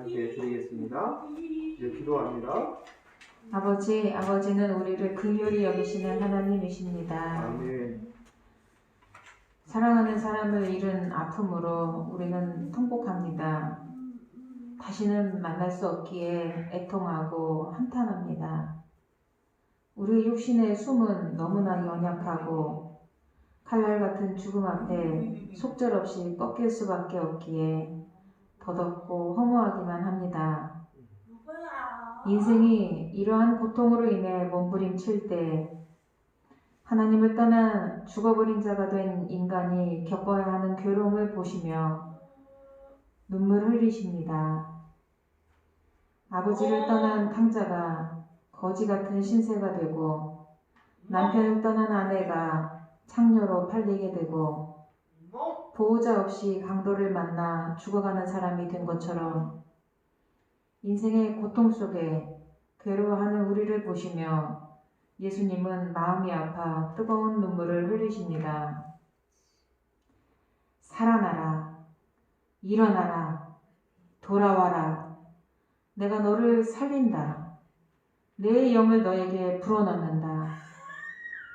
하나님께 드리겠습니다. 이제 기도합니다. 아버지는 우리를 긍휼히 여기시는 하나님이십니다. 아멘. 사랑하는 사람을 잃은 아픔으로 우리는 통곡합니다. 다시는 만날 수 없기에 애통하고 한탄합니다. 우리 육신의 숨은 너무나 연약하고 칼날 같은 죽음 앞에 속절없이 꺾일 수밖에 없기에 더덥고 허무하기만 합니다. 인생이 이러한 고통으로 인해 몸부림칠 때 하나님을 떠나 죽어버린 자가 된 인간이 겪어야 하는 괴로움을 보시며 눈물을 흘리십니다. 아버지를 떠난 탕자가 거지 같은 신세가 되고 남편을 떠난 아내가 창녀로 팔리게 되고 보호자 없이 강도를 만나 죽어가는 사람이 된 것처럼 인생의 고통 속에 괴로워하는 우리를 보시며 예수님은 마음이 아파 뜨거운 눈물을 흘리십니다. 살아나라, 일어나라, 돌아와라. 내가 너를 살린다. 내 영을 너에게 불어넣는다.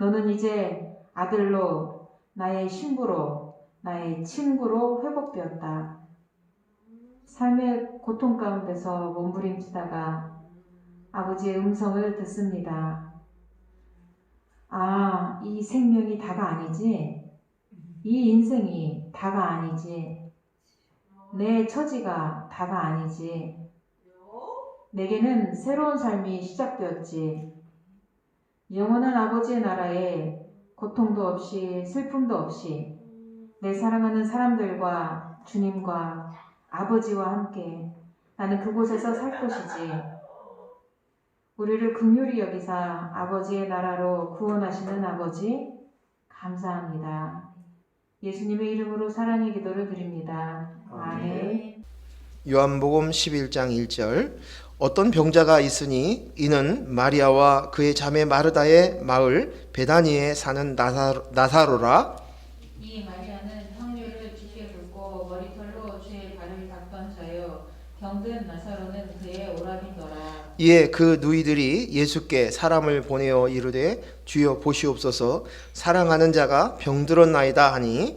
너는 이제 아들로, 나의 신부로, 나의 친구로 회복되었다. 삶의 고통 가운데서 몸부림치다가 아버지의 음성을 듣습니다. 아, 이 생명이 다가 아니지? 이 인생이 다가 아니지? 내 처지가 다가 아니지? 내게는 새로운 삶이 시작되었지. 영원한 아버지의 나라에 고통도 없이 슬픔도 없이 내 사랑하는 사람들과 주님과 아버지와 함께 나는 그곳에서 살 것이지. 우리를 긍휼히 여기사 아버지의 나라로 구원하시는 아버지 감사합니다. 예수님의 이름으로 사랑의 기도를 드립니다. 아멘. 요한복음 11장 1절 어떤 병자가 있으니 이는 마리아와 그의 자매 마르다의 마을 베다니에 사는 나사로라. 이 마리아는 향유를 주께 붓고 머리털로 주의 발을 닦던 자요 병든 나사로는 그의 오라비더라. 이에 그 누이들이 예수께 사람을 보내어 이르되 주여 보시옵소서 사랑하는 자가 병들었나이다 하니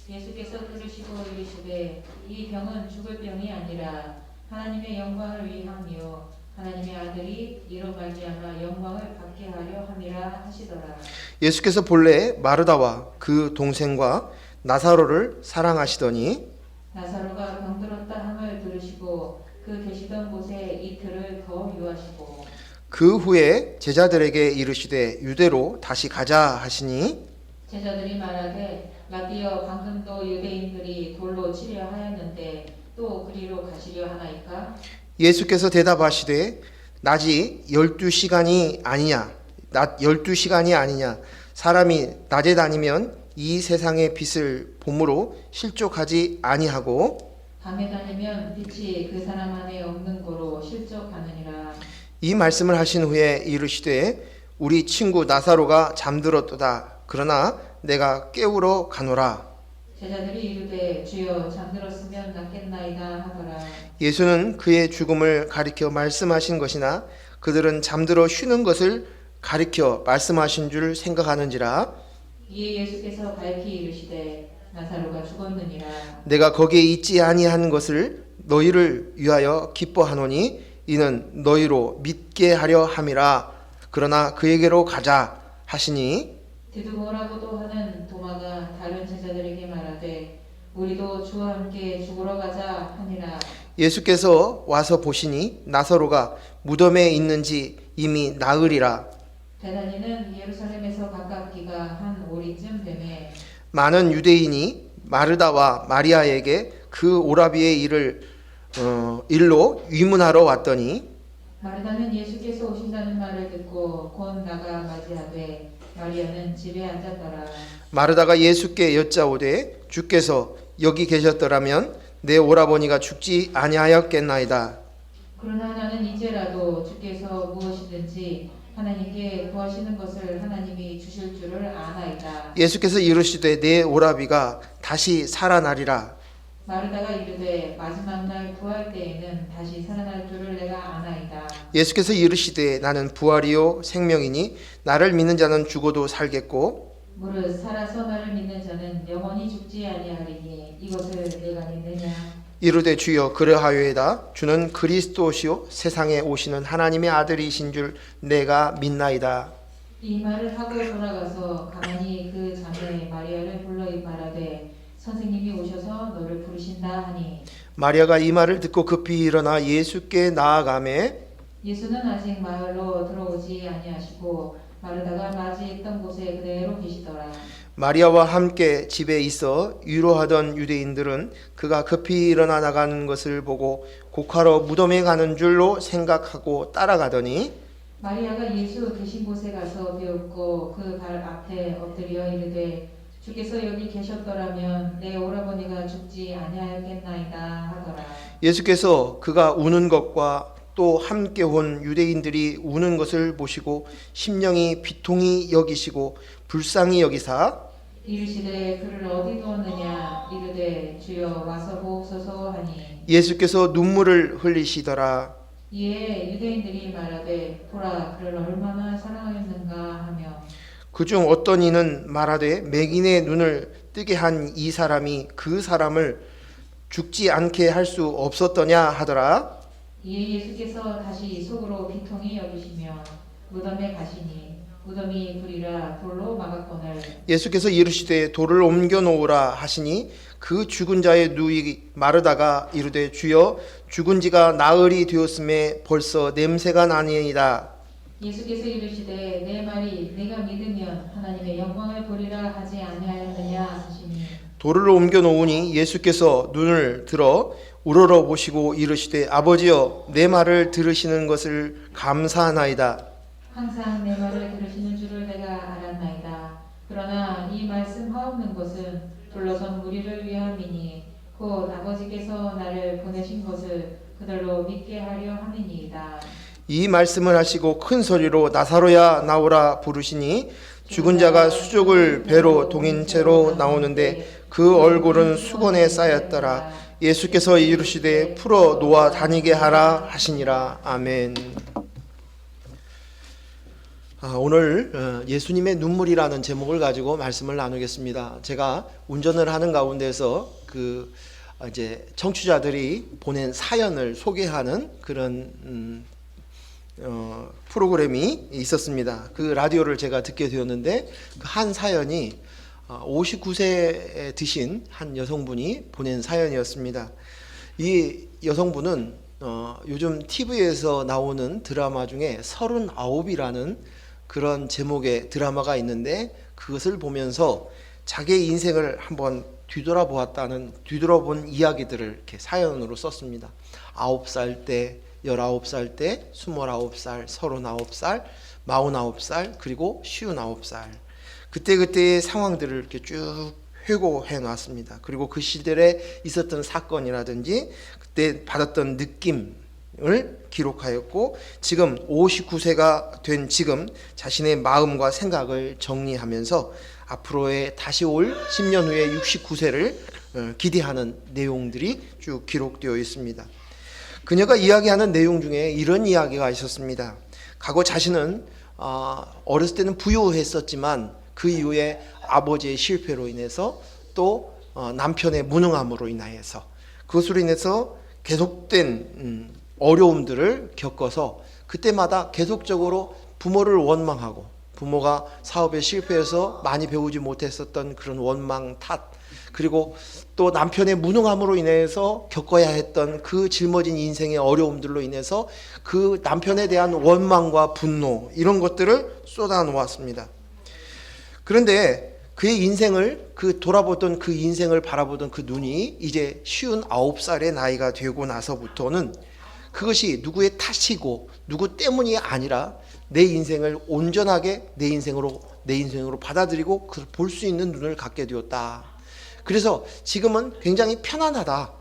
예수께서 들으시고 이르시되 이 병은 죽을 병이 아니라 하나님의 영광을 위함이요 하나님의 아들이 이로 말미암아 영광을 받게 하려 함이라 하시더라. 예수께서 본래 마르다와 그 동생과 나사로를 사랑하시더니 나사로가 병들었다 함을 들으시고 그 계시던 곳에 이틀을 더 유하시고 그 후에 제자들에게 이르시되 유대로 다시 가자 하시니 제자들이 말하되 라비여 방금도 유대인들이 돌로 치려 하였는데 또 그리로 가시려 하나이까? 예수께서 대답하시되 낮이 12시간이 아니냐 낮 12시간이 아니냐 사람이 낮에 다니면 이 세상의 빛을 봄으로 실족하지 아니하고 밤에 다니면 빛이 그 사람 안에 없는 거로 실족하느니라. 이 말씀을 하신 후에 이르시되 우리 친구 나사로가 잠들었도다 그러나 내가 깨우러 가노라. 제자들이 이르되 주여 잠들었으면 낫겠나이다 하더라. 예수는 그의 죽음을 가리켜 말씀하신 것이나 그들은 잠들어 쉬는 것을 가리켜 말씀하신 줄 생각하는지라. 이에 예수께서 밝히 이르시되 나사로가 죽었느니라. 내가 거기에 있지 아니한 것을 너희를 위하여 기뻐하노니 이는 너희로 믿게 하려 함이라. 그러나 그에게로 가자 하시니 디두모라고도 하는 도마가 다른 제자들에게 말하되 우리도 주와 함께 죽으러 가자 하니라. 예수께서 와서 보시니 나사로가 무덤에 있는지 이미 나흘이라. 베다니는 예루살렘에서 가깝기가 한 오리쯤 되매 많은 유대인이 마르다와 마리아에게 그 오라비의 일로 위문하러 왔더니 마르다는 예수께서 오신다는 말을 듣고 곧 나가 맞이하되 마리아는 집에 앉았더라. 마르다가 예수께 여짜오되 주께서 여기 계셨더라면 내 오라버니가 죽지 아니하였겠나이다. 그러나 나는 이제라도 주께서 무엇이든지 하나님께 구하시는 것을 하나님이 주실 줄을 아나이다. 예수께서 이르시되 내 오라비가 다시 살아나리라. 마르다가 이르되 마지막 날 부활 때에는 다시 살아날 줄을 내가 아나이다. 예수께서 이르시되 나는 부활이요 생명이니 나를 믿는 자는 죽어도 살겠고 무릇 살아서 나를 믿는 자는 영원히 죽지 아니하리니 이것을 내가 믿느냐. 이르되 주여 그러하여이다. 주는 그리스도시요 세상에 오시는 하나님의 아들이신 줄 내가 믿나이다. 이 말을 하고 돌아가서 가만히 그 자매 마리아를 불러 말하되 선생님이 오셔서 너를 부르신다 하니 마리아가 이 말을 듣고 급히 일어나 예수께 나아가매 예수는 아직 마을로 들어오지 아니하시고 마르다가 맞이했던 곳에 그대로 계시더라. 마리아와 함께 집에 있어 위로하던 유대인들은 그가 급히 일어나 나가는 것을 보고 곡하러 무덤에 가는 줄로 생각하고 따라가더니 마리아가 예수 계신 곳에 가서 배웠고 그 발 앞에 엎드려 이르되 주께서 여기 계셨더라면 내 오라버니가 죽지 아니하였겠나이다 하더라. 예수께서 그가 우는 것과 또 함께 온 유대인들이 우는 것을 보시고 심령이 비통히 여기시고 불쌍히 여기사 이르시되 그를 어디 두었느냐 이르되 주여 와서 보옵소서 하니 예수께서 눈물을 흘리시더라. 이에 유대인들이 말하되 보라 그를 얼마나 사랑하였는가 하며 그중 어떤 이는 말하되 맹인의 눈을 뜨게 한 이 사람이 그 사람을 죽지 않게 할 수 없었더냐 하더라. 이에 예수께서 다시 속으로 비통히 여기시며 무덤에 가시니 무덤이 불이라 돌로 막았거늘 예수께서 이르시되 돌을 옮겨 놓으라 하시니 그 죽은 자의 누이 마르다가 이르되 주여 죽은 지가 나흘이 되었음에 벌써 냄새가 나니이다. 예수께서 이르시되 내 말이 내가 믿으면 하나님의 영광을 보리라 하지 아니하였느냐 하시니 돌을 옮겨 놓으니 예수께서 눈을 들어 우러러 보시고 이르시되 아버지여 내 말을 들으시는 것을 감사하나이다. 항상 내 말을 들으시는 줄을 내가 알았나이다. 그러나 이 말씀하옵는 것은 둘러선 무리를 위함이니 곧 아버지께서 나를 보내신 것을 그들로 믿게 하려 함이니이다. 이 말씀을 하시고 큰 소리로 나사로야 나오라 부르시니 죽은 자가 수족을 배로 동인 채로 나오는데 그 얼굴은 수건에 쌓였더라. 예수께서 이르시되 풀어 놓아 다니게 하라 하시니라. 아멘. 오늘 예수님의 눈물이라는 제목을 가지고 말씀을 나누겠습니다. 제가 운전을 하는 가운데서 이제 청취자들이 보낸 사연을 소개하는 그런 프로그램이 있었습니다. 그 라디오를 제가 듣게 되었는데 그 한 사연이 59세에 드신 한 여성분이 보낸 사연이었습니다. 이 여성분은 요즘 TV에서 나오는 드라마 중에 39이라는 그런 제목의 드라마가 있는데 그것을 보면서 자기의 인생을 한번 뒤돌아본 이야기들을 이렇게 사연으로 썼습니다. 9살 때, 19살 때, 29살, 39살, 49살, 그리고 59살. 그때그때의 상황들을 이렇게 쭉 회고해 놨습니다. 그리고 그 시절에 있었던 사건이라든지 그때 받았던 느낌을 기록하였고 지금 59세가 된 지금 자신의 마음과 생각을 정리하면서 앞으로의 다시 올 10년 후에 69세를 기대하는 내용들이 쭉 기록되어 있습니다. 그녀가 이야기하는 내용 중에 이런 이야기가 있었습니다. 과거 자신은 어렸을 때는 부유했었지만 그 이후에 아버지의 실패로 인해서 또 남편의 무능함으로 인하여서 그것으로 인해서 계속된 어려움들을 겪어서 그때마다 계속적으로 부모를 원망하고 부모가 사업에 실패해서 많이 배우지 못했었던 그런 원망 탓 그리고 또 남편의 무능함으로 인해서 겪어야 했던 그 짊어진 인생의 어려움들로 인해서 그 남편에 대한 원망과 분노 이런 것들을 쏟아 놓았습니다. 그런데 그의 인생을 돌아보던 그 인생을 바라보던 그 눈이 이제 59살의 나이가 되고 나서부터는 그것이 누구의 탓이고 누구 때문이 아니라 내 인생을 온전하게 내 인생으로 받아들이고 그걸 볼 수 있는 눈을 갖게 되었다. 그래서 지금은 굉장히 편안하다.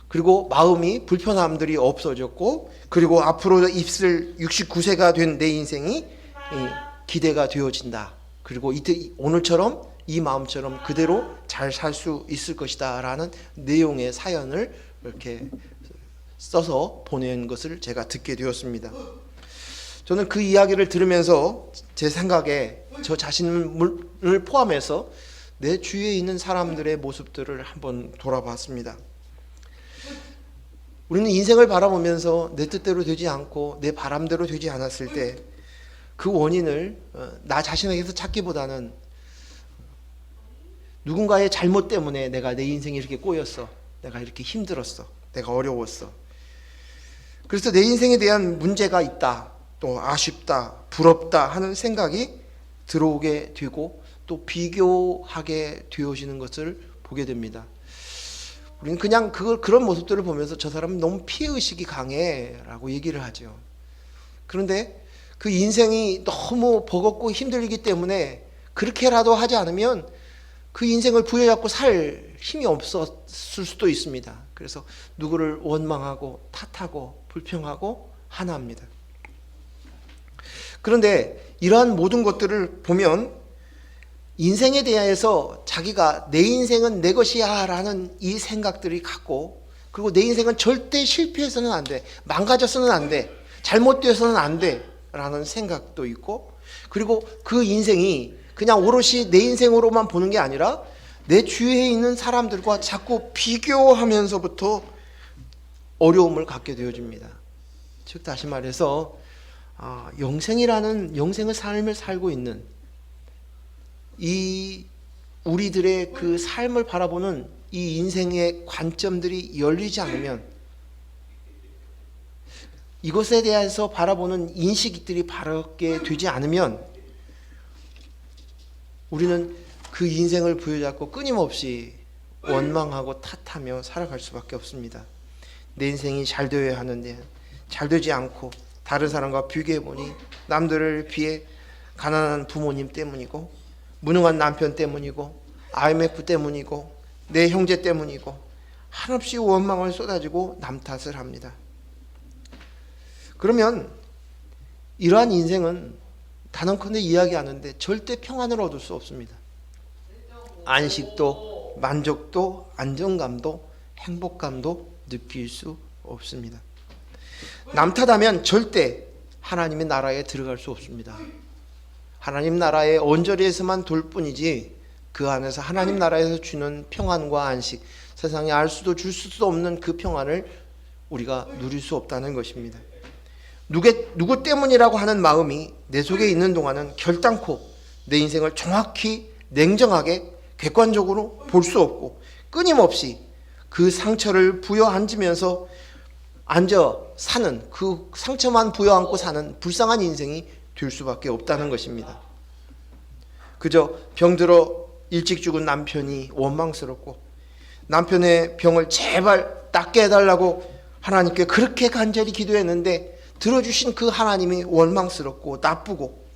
그리고 마음이 불편함들이 없어졌고 그리고 앞으로 있을 69세가 된 내 인생이 기대가 되어진다. 그리고 오늘처럼 이 마음처럼 그대로 잘 살 수 있을 것이다 라는 내용의 사연을 이렇게 써서 보낸 것을 제가 듣게 되었습니다. 저는 그 이야기를 들으면서 제 생각에 저 자신을 포함해서 내 주위에 있는 사람들의 모습들을 한번 돌아봤습니다. 우리는 인생을 바라보면서 내 뜻대로 되지 않고 내 바람대로 되지 않았을 때 그 원인을 나 자신에게서 찾기보다는 누군가의 잘못 때문에 내가 내 인생이 이렇게 꼬였어. 내가 이렇게 힘들었어. 내가 어려웠어. 그래서 내 인생에 대한 문제가 있다. 또 아쉽다. 부럽다 하는 생각이 들어오게 되고 또 비교하게 되어지는 것을 보게 됩니다. 우리는 그냥 그런 모습들을 보면서 저 사람은 너무 피해의식이 강해 라고 얘기를 하죠. 그런데 그 인생이 너무 버겁고 힘들기 때문에 그렇게라도 하지 않으면 그 인생을 부여잡고 살 힘이 없었을 수도 있습니다. 그래서 누구를 원망하고 탓하고 불평하고 하나합니다. 그런데 이러한 모든 것들을 보면 인생에 대해서 자기가 내 인생은 내 것이야 라는 이 생각들이 갖고, 그리고 내 인생은 절대 실패해서는 안 돼, 망가져서는 안 돼, 잘못되어서는 안 돼 라는 생각도 있고, 그리고 그 인생이 그냥 오롯이 내 인생으로만 보는 게 아니라 내 주위에 있는 사람들과 자꾸 비교하면서부터 어려움을 갖게 되어집니다. 즉 다시 말해서 영생의 삶을 살고 있는 이 우리들의 그 삶을 바라보는 이 인생의 관점들이 열리지 않으면, 이것에 대해서 바라보는 인식들이 바르게 되지 않으면 우리는 그 인생을 부여잡고 끊임없이 원망하고 탓하며 살아갈 수밖에 없습니다. 내 인생이 잘 되어야 하는데 잘 되지 않고 다른 사람과 비교해보니 남들을 비해 가난한 부모님 때문이고 무능한 남편 때문이고 IMF 때문이고 내 형제 때문이고 한없이 원망을 쏟아지고 남 탓을 합니다. 그러면 이러한 인생은 단언컨대 이야기하는데 절대 평안을 얻을 수 없습니다. 안식도, 만족도, 안정감도, 행복감도 느낄 수 없습니다. 남 탓하면 절대 하나님의 나라에 들어갈 수 없습니다. 하나님 나라의 언저리에서만 돌 뿐이지 그 안에서 하나님 나라에서 주는 평안과 안식, 세상에 알 수도 줄 수도 없는 그 평안을 우리가 누릴 수 없다는 것입니다. 누구 때문이라고 하는 마음이 내 속에 있는 동안은 결단코 내 인생을 정확히 냉정하게 객관적으로 볼 수 없고 끊임없이 그 상처를 부여앉으면서 앉아 사는, 그 상처만 부여안고 사는 불쌍한 인생이 될 수밖에 없다는 것입니다. 그저 병들어 일찍 죽은 남편이 원망스럽고 남편의 병을 제발 낫게 해달라고 하나님께 그렇게 간절히 기도했는데 들어주신 그 하나님이 원망스럽고 나쁘고,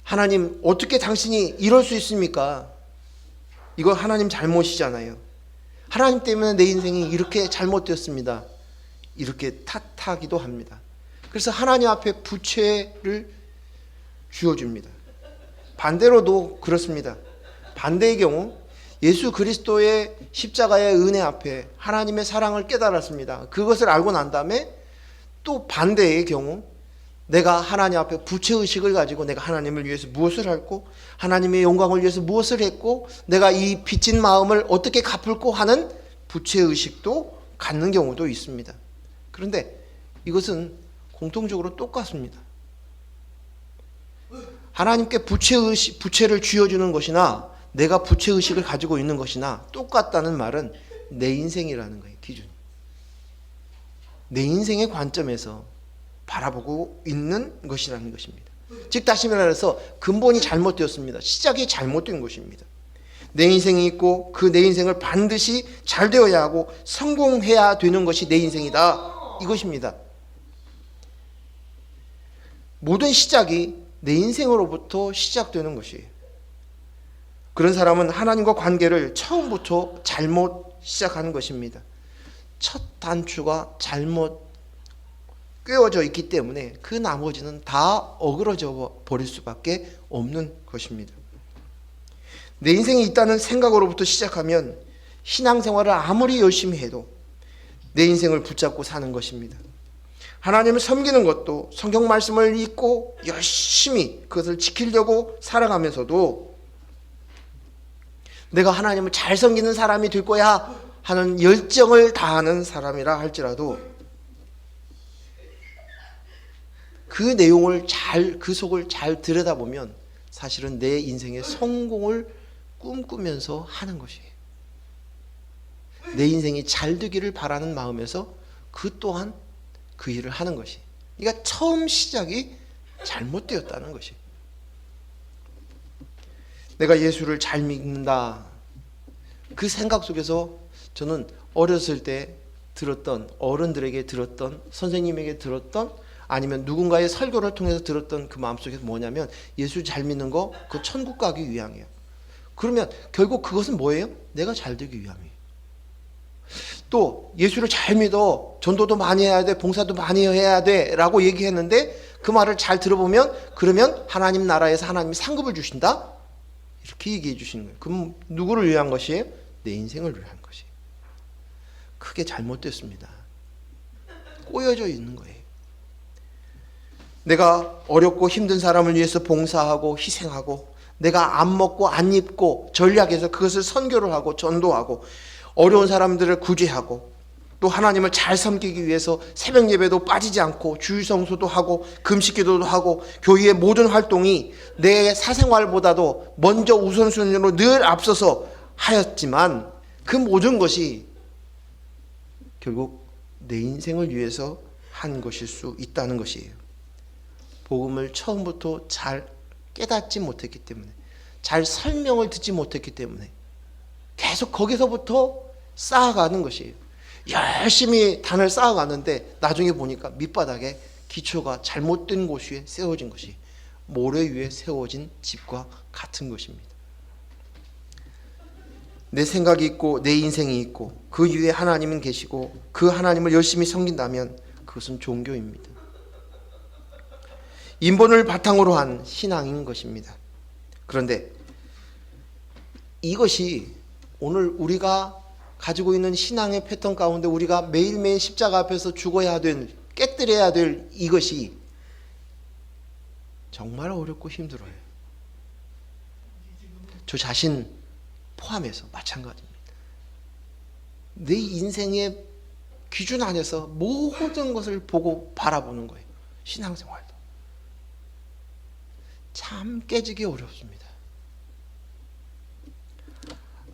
하나님 어떻게 당신이 이럴 수 있습니까? 이거 하나님 잘못이잖아요. 하나님 때문에 내 인생이 이렇게 잘못되었습니다. 이렇게 탓하기도 합니다. 그래서 하나님 앞에 부채를 쥐어줍니다. 반대로도 그렇습니다. 반대의 경우 예수 그리스도의 십자가의 은혜 앞에 하나님의 사랑을 깨달았습니다. 그것을 알고 난 다음에 또 반대의 경우 내가 하나님 앞에 부채의식을 가지고 내가 하나님을 위해서 무엇을 했고 하나님의 영광을 위해서 무엇을 했고 내가 이 빚진 마음을 어떻게 갚을고 하는 부채의식도 갖는 경우도 있습니다. 그런데 이것은 공통적으로 똑같습니다. 하나님께 부채를 쥐어주는 것이나 내가 부채의식을 가지고 있는 것이나 똑같다는 말은 내 인생이라는 거예요. 기준이. 내 인생의 관점에서 바라보고 있는 것이라는 것입니다. 즉 다시 말해서 근본이 잘못되었습니다. 시작이 잘못된 것입니다. 내 인생이 있고 그 내 인생을 반드시 잘 되어야 하고 성공해야 되는 것이 내 인생이다. 이것입니다. 모든 시작이 내 인생으로부터 시작되는 것이에요. 그런 사람은 하나님과 관계를 처음부터 잘못 시작하는 것입니다. 첫 단추가 잘못 꿰어져 있기 때문에 그 나머지는 다 어그러져 버릴 수밖에 없는 것입니다. 내 인생이 있다는 생각으로부터 시작하면 신앙생활을 아무리 열심히 해도 내 인생을 붙잡고 사는 것입니다. 하나님을 섬기는 것도 성경 말씀을 읽고 열심히 그것을 지키려고 살아가면서도 내가 하나님을 잘 섬기는 사람이 될 거야 하는 열정을 다하는 사람이라 할지라도 그 내용을 그 속을 잘 들여다보면 사실은 내 인생의 성공을 꿈꾸면서 하는 것이에요. 내 인생이 잘 되기를 바라는 마음에서 그 또한 그 일을 하는 것이. 그러니까 처음 시작이 잘못되었다는 것이. 내가 예수를 잘 믿는다. 그 생각 속에서 저는 어렸을 때 들었던, 어른들에게 들었던, 선생님에게 들었던, 아니면 누군가의 설교를 통해서 들었던 그 마음속에서 뭐냐면 예수 잘 믿는 거 그 천국 가기 위함이에요. 그러면 결국 그것은 뭐예요? 내가 잘 되기 위함이에요. 또 예수를 잘 믿어, 전도도 많이 해야 돼, 봉사도 많이 해야 돼 라고 얘기했는데 그 말을 잘 들어보면 그러면 하나님 나라에서 하나님이 상급을 주신다? 이렇게 얘기해 주시는 거예요. 그럼 누구를 위한 것이에요? 내 인생을 위한 것이에요. 크게 잘못됐습니다. 꼬여져 있는 거예요. 내가 어렵고 힘든 사람을 위해서 봉사하고 희생하고 내가 안 먹고 안 입고 전략해서 그것을 선교를 하고 전도하고 어려운 사람들을 구제하고 또 하나님을 잘 섬기기 위해서 새벽 예배도 빠지지 않고 주일 성수도 하고 금식 기도도 하고 교회의 모든 활동이 내 사생활보다도 먼저 우선순위로 늘 앞서서 하였지만 그 모든 것이 결국 내 인생을 위해서 한 것일 수 있다는 것이에요. 복음을 처음부터 잘 깨닫지 못했기 때문에, 잘 설명을 듣지 못했기 때문에 계속 거기서부터 쌓아가는 것이에요. 열심히 단을 쌓아가는데 나중에 보니까 밑바닥에 기초가 잘못된 곳 위에 세워진 것이 모래 위에 세워진 집과 같은 것입니다. 내 생각이 있고 내 인생이 있고 그 위에 하나님은 계시고 그 하나님을 열심히 섬긴다면 그것은 종교입니다. 인본을 바탕으로 한 신앙인 것입니다. 그런데 이것이 오늘 우리가 가지고 있는 신앙의 패턴 가운데 우리가 매일매일 십자가 앞에서 죽어야 될, 깨뜨려야 될 이것이 정말 어렵고 힘들어요. 저 자신 포함해서 마찬가지입니다. 내 인생의 기준 안에서 모든 것을 보고 바라보는 거예요. 신앙생활도. 참 깨지기 어렵습니다.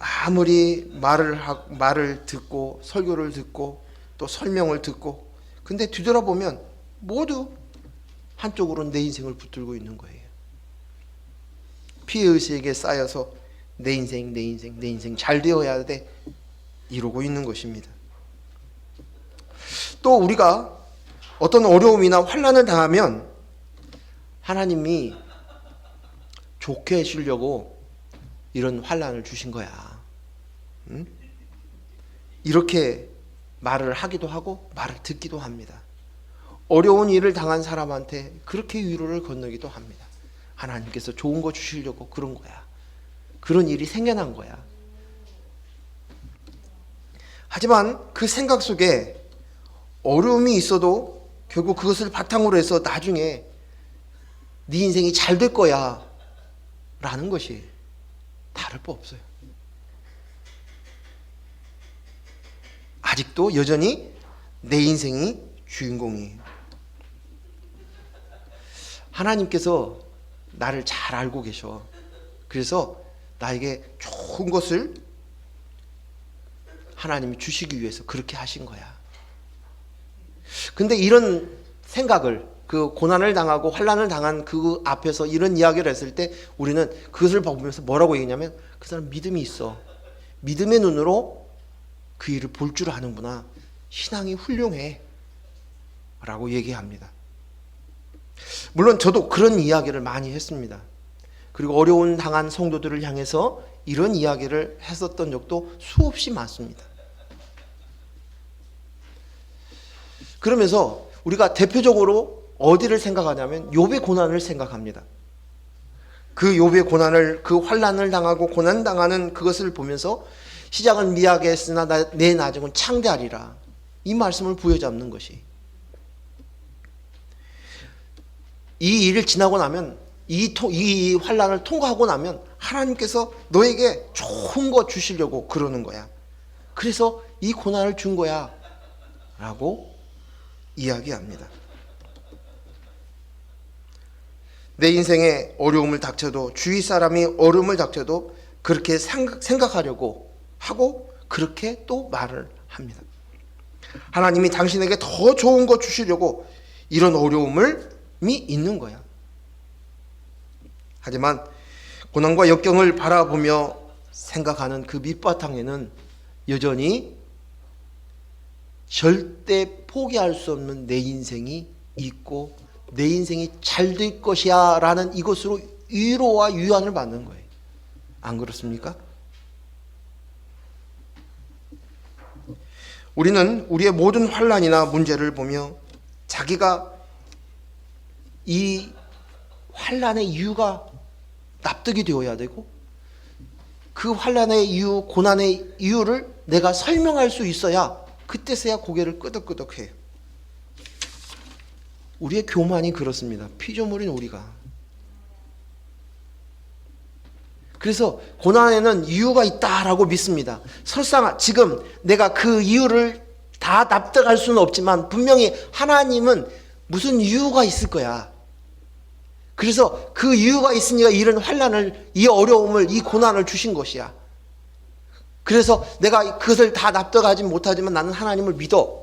아무리 말을 듣고 설교를 듣고 또 설명을 듣고 근데 뒤돌아보면 모두 한쪽으로는 내 인생을 붙들고 있는 거예요. 피해의식에 쌓여서 내 인생 잘 되어야 돼 이러고 있는 것입니다. 또 우리가 어떤 어려움이나 환난을 당하면 하나님이 좋게 해주려고 이런 환난을 주신 거야. 응? 이렇게 말을 하기도 하고 말을 듣기도 합니다. 어려운 일을 당한 사람한테 그렇게 위로를 건너기도 합니다. 하나님께서 좋은 거 주시려고 그런 거야. 그런 일이 생겨난 거야. 하지만 그 생각 속에 어려움이 있어도 결국 그것을 바탕으로 해서 나중에 네 인생이 잘 될 거야 라는 것이 다를 바 없어요. 아직도 여전히 내 인생이 주인공이에요. 하나님께서 나를 잘 알고 계셔. 그래서 나에게 좋은 것을 하나님이 주시기 위해서 그렇게 하신 거야. 근데 이런 생각을 그 고난을 당하고 환난을 당한 그 앞에서 이런 이야기를 했을 때 우리는 그것을 보면서 뭐라고 얘기냐면 그 사람 믿음이 있어. 믿음의 눈으로 그 일을 볼 줄 아는구나. 신앙이 훌륭해. 라고 얘기합니다. 물론 저도 그런 이야기를 많이 했습니다. 그리고 어려운 당한 성도들을 향해서 이런 이야기를 했었던 적도 수없이 많습니다. 그러면서 우리가 대표적으로 어디를 생각하냐면 욥의 고난을 생각합니다. 그 욥의 고난을, 그 환난을 당하고 고난당하는 그것을 보면서 시작은 미약에 했으나 내 나중은 창대하리라. 이 말씀을 부여잡는 것이, 이 일을 지나고 나면, 이 환난을 통과하고 나면 하나님께서 너에게 좋은 거 주시려고 그러는 거야. 그래서 이 고난을 준 거야 라고 이야기합니다. 내 인생에 어려움을 닥쳐도, 주위 사람이 어려움을 닥쳐도 그렇게 생각하려고 하고 그렇게 또 말을 합니다. 하나님이 당신에게 더 좋은 거 주시려고 이런 어려움이 있는 거야. 하지만 고난과 역경을 바라보며 생각하는 그 밑바탕에는 여전히 절대 포기할 수 없는 내 인생이 있고 내 인생이 잘 될 것이야 라는 이것으로 위로와 위안을 받는 거예요. 안 그렇습니까? 우리는 우리의 모든 환난이나 문제를 보며 자기가 이 환난의 이유가 납득이 되어야 되고 그 환난의 이유, 고난의 이유를 내가 설명할 수 있어야 그때서야 고개를 끄덕끄덕해요. 우리의 교만이 그렇습니다. 피조물인 우리가. 그래서 고난에는 이유가 있다라고 믿습니다. 설사 지금 내가 그 이유를 다 납득할 수는 없지만 분명히 하나님은 무슨 이유가 있을 거야. 그래서 그 이유가 있으니까 이런 환난을, 이 어려움을, 이 고난을 주신 것이야. 그래서 내가 그것을 다 납득하지 못하지만 나는 하나님을 믿어.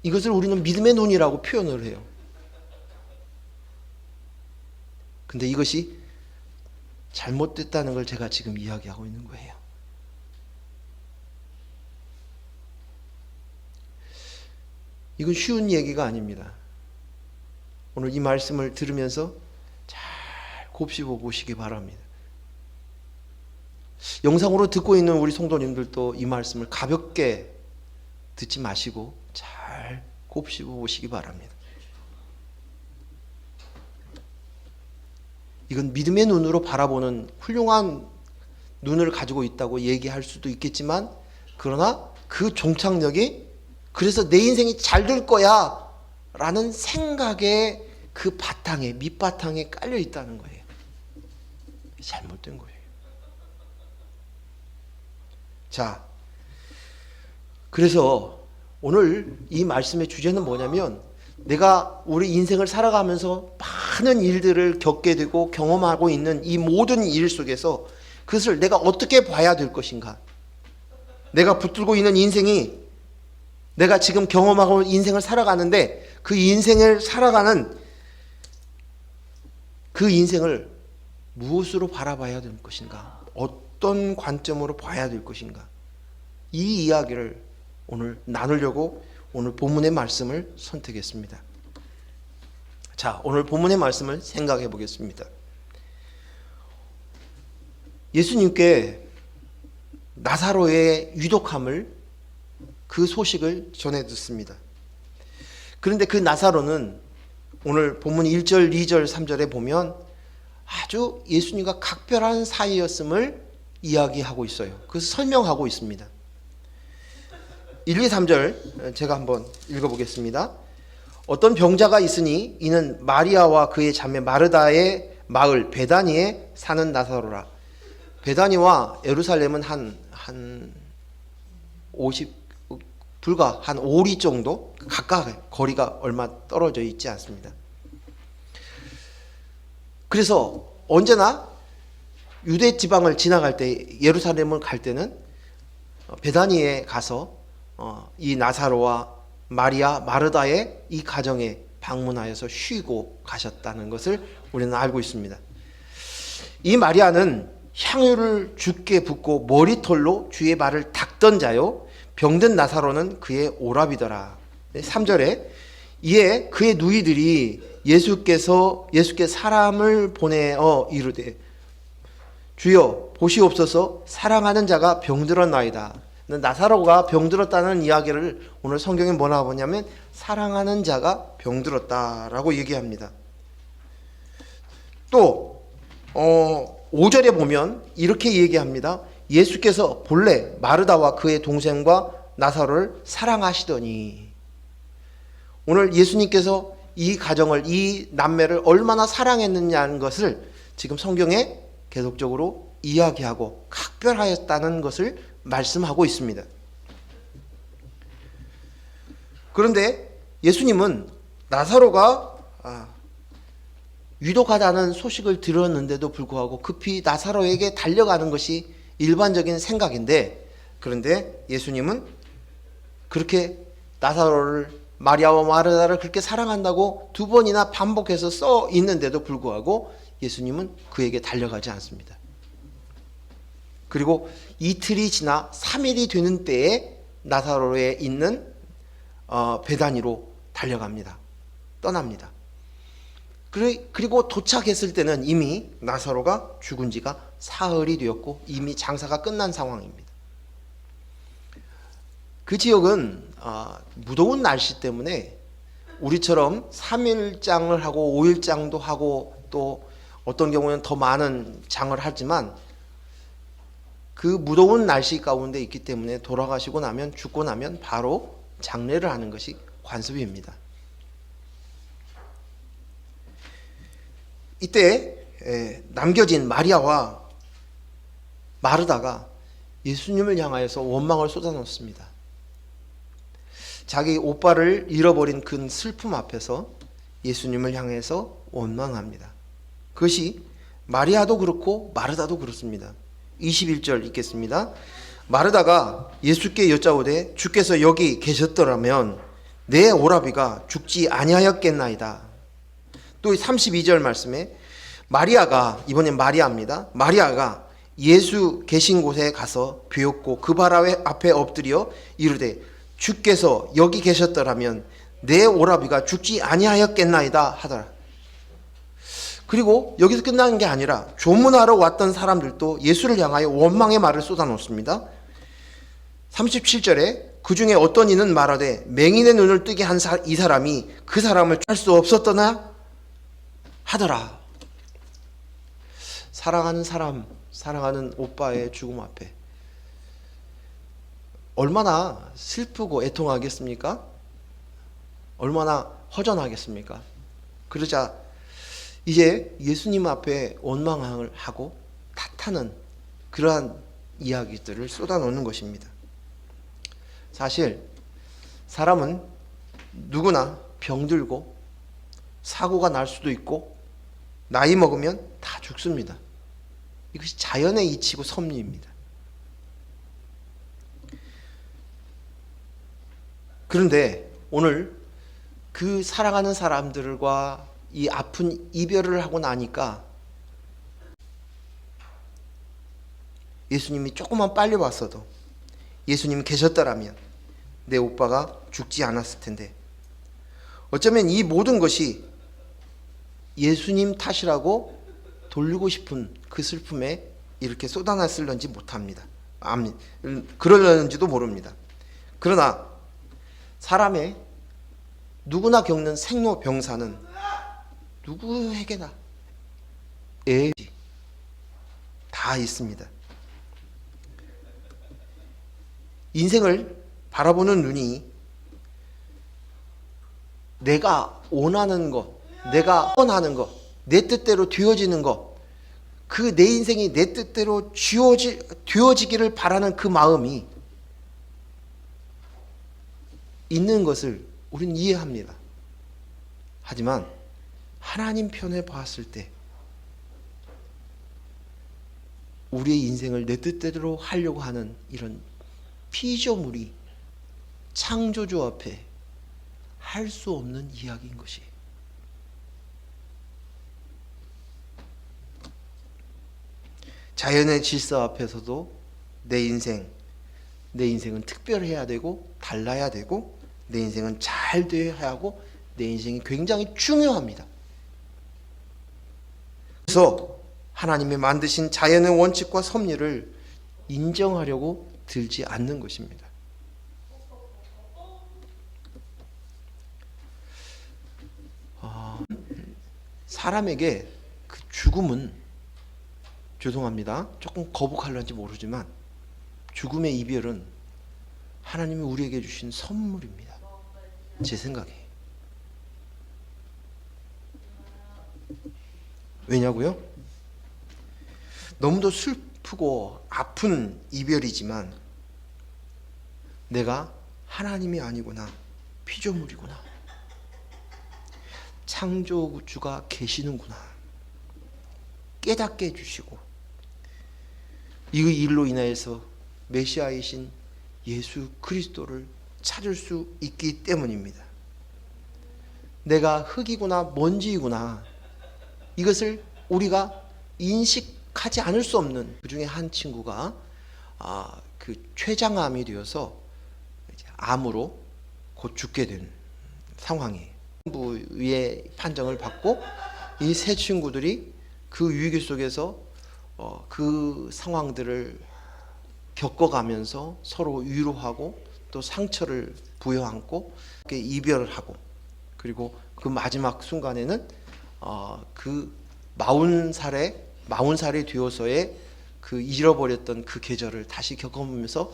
이것을 우리는 믿음의 눈이라고 표현을 해요. 근데 이것이 잘못됐다는 걸 제가 지금 이야기하고 있는 거예요. 이건 쉬운 얘기가 아닙니다. 오늘 이 말씀을 들으면서 잘 곱씹어 보시기 바랍니다. 영상으로 듣고 있는 우리 성도님들도 이 말씀을 가볍게 듣지 마시고 잘 곱씹어 보시기 바랍니다. 이건 믿음의 눈으로 바라보는 훌륭한 눈을 가지고 있다고 얘기할 수도 있겠지만, 그러나 그 종착역이 그래서 내 인생이 잘 될 거야 라는 생각의 그 바탕에, 밑바탕에 깔려 있다는 거예요. 잘못된 거예요. 자, 그래서 오늘 이 말씀의 주제는 뭐냐면, 내가 우리 인생을 살아가면서 많은 일들을 겪게 되고 경험하고 있는 이 모든 일 속에서 그것을 내가 어떻게 봐야 될 것인가. 내가 붙들고 있는 인생이, 내가 지금 경험하고 인생을 살아가는데 그 인생을 살아가는 그 인생을 무엇으로 바라봐야 될 것인가, 어떤 관점으로 봐야 될 것인가, 이 이야기를 오늘 나누려고 오늘 본문의 말씀을 선택했습니다. 자, 오늘 본문의 말씀을 생각해 보겠습니다. 예수님께 나사로의 유독함을, 그 소식을 전해 듣습니다. 그런데 그 나사로는 오늘 본문 1절, 2절, 3절에 보면 아주 예수님과 각별한 사이였음을 이야기하고 있어요. 그래서 설명하고 있습니다. 1, 2, 3절 제가 한번 읽어보겠습니다. 어떤 병자가 있으니 이는 마리아와 그의 자매 마르다의 마을 베다니에 사는 나사로라. 베다니와 예루살렘은 한 50, 불과 한 5리 정도 각각 거리가 얼마 떨어져 있지 않습니다. 그래서 언제나 유대 지방을 지나갈 때, 예루살렘을 갈 때는 베다니에 가서 이 나사로와 마리아, 마르다의 이 가정에 방문하여서 쉬고 가셨다는 것을 우리는 알고 있습니다. 이 마리아는 향유를 주께 붓고 머리털로 주의 발을 닦던 자요, 병든 나사로는 그의 오랍이더라. 3절에 이에 그의 누이들이 예수께 사람을 보내어 이르되 주여 보시옵소서, 사랑하는 자가 병들었나이다. 나사로가 병들었다는 이야기를 오늘 성경에 뭐라고 하냐면 사랑하는 자가 병들었다라고 얘기합니다. 또 5절에 보면 이렇게 얘기합니다. 예수께서 본래 마르다와 그의 동생과 나사로를 사랑하시더니, 오늘 예수님께서 이 가정을, 이 남매를 얼마나 사랑했느냐는 것을 지금 성경에 계속적으로 이야기하고 각별하였다는 것을 말씀하고 있습니다. 그런데 예수님은 나사로가 위독하다는 소식을 들었는데도 불구하고 급히 나사로에게 달려가는 것이 일반적인 생각인데, 그런데 예수님은 그렇게 나사로를, 마리아와 마르다를 그렇게 사랑한다고 2번이나 반복해서 써 있는데도 불구하고 예수님은 그에게 달려가지 않습니다. 그리고 이틀이 지나 3일이 되는 때에 나사로에 있는 베다니로 달려갑니다. 떠납니다. 그리고 도착했을 때는 이미 나사로가 죽은 지가 사흘이 되었고 이미 장사가 끝난 상황입니다. 그 지역은 무더운 날씨 때문에 우리처럼 3일장을 하고 5일장도 하고 또 어떤 경우는 더 많은 장을 하지만 그 무더운 날씨 가운데 있기 때문에 돌아가시고 나면, 죽고 나면 바로 장례를 하는 것이 관습입니다. 이때 남겨진 마리아와 마르다가 예수님을 향하여서 원망을 쏟아놓습니다. 자기 오빠를 잃어버린 그 슬픔 앞에서 예수님을 향해서 원망합니다. 그것이 마리아도 그렇고 마르다도 그렇습니다. 21절 읽겠습니다. 마르다가 예수께 여짜오되 주께서 여기 계셨더라면 내 오라비가 죽지 아니하였겠나이다. 또 32절 말씀에 마리아가, 이번엔 마리아입니다. 마리아가 예수 계신 곳에 가서 비었고 그 발 앞에 엎드려 이르되 주께서 여기 계셨더라면 내 오라비가 죽지 아니하였겠나이다 하더라. 그리고 여기서 끝나는 게 아니라 조문하러 왔던 사람들도 예수를 향하여 원망의 말을 쏟아놓습니다. 37절에 그 중에 어떤 이는 말하되 맹인의 눈을 뜨게 한 이 사람이 그 사람을 할 수 없었더나 하더라. 사랑하는 사람, 사랑하는 오빠의 죽음 앞에 얼마나 슬프고 애통하겠습니까? 얼마나 허전하겠습니까? 그러자 이제 예수님 앞에 원망을 하고 탓하는 그러한 이야기들을 쏟아놓는 것입니다. 사실 사람은 누구나 병들고 사고가 날 수도 있고 나이 먹으면 다 죽습니다. 이것이 자연의 이치고 섭리입니다. 그런데 오늘 그 사랑하는 사람들과 이 아픈 이별을 하고 나니까 예수님이 조금만 빨리 왔어도, 예수님이 계셨더라면 내 오빠가 죽지 않았을 텐데, 어쩌면 이 모든 것이 예수님 탓이라고 돌리고 싶은 그 슬픔에 이렇게 쏟아놨을런지 못합니다. 그러려는지도 모릅니다. 그러나 사람의 누구나 겪는 생로병사는 누구에게나 다 있습니다. 인생을 바라보는 눈이 내가 원하는 것, 내가 원하는 것, 내 뜻대로 되어지는 것, 그 내 인생이 내 뜻대로 되어지기를 바라는 그 마음이 있는 것을 우리는 이해합니다. 하지만 하나님 편에 봤을 때 우리의 인생을 내 뜻대로 하려고 하는 이런 피조물이 창조주 앞에 할 수 없는 이야기인 것이, 자연의 질서 앞에서도 내 인생은 특별해야 되고 달라야 되고 내 인생은 잘 되어야 하고 내 인생이 굉장히 중요합니다. 그래서 하나님이 만드신 자연의 원칙과 섭리를 인정하려고 들지 않는 것입니다. 사람에게 그 죽음은, 죄송합니다, 조금 거북할런지 모르지만 죽음의 이별은 하나님이 우리에게 주신 선물입니다. 제 생각에. 왜냐고요? 너무도 슬프고 아픈 이별이지만 내가 하나님이 아니구나, 피조물이구나, 창조주가 계시는구나 깨닫게 해주시고, 이 일로 인하여서 메시아이신 예수 그리스도를 찾을 수 있기 때문입니다. 내가 흙이구나, 먼지이구나, 이것을 우리가 인식하지 않을 수 없는, 그 중에 한 친구가 그 췌장암이 되어서 암으로 곧 죽게 된 상황이에요. 부의 판정을 받고 이 세 친구들이 그 위기 속에서 그 상황들을 겪어가면서 서로 위로하고 또 상처를 부여안고 이별을 하고, 그리고 그 마지막 순간에는 그 40살이 되어서의 그 잃어버렸던 그 계절을 다시 겪어보면서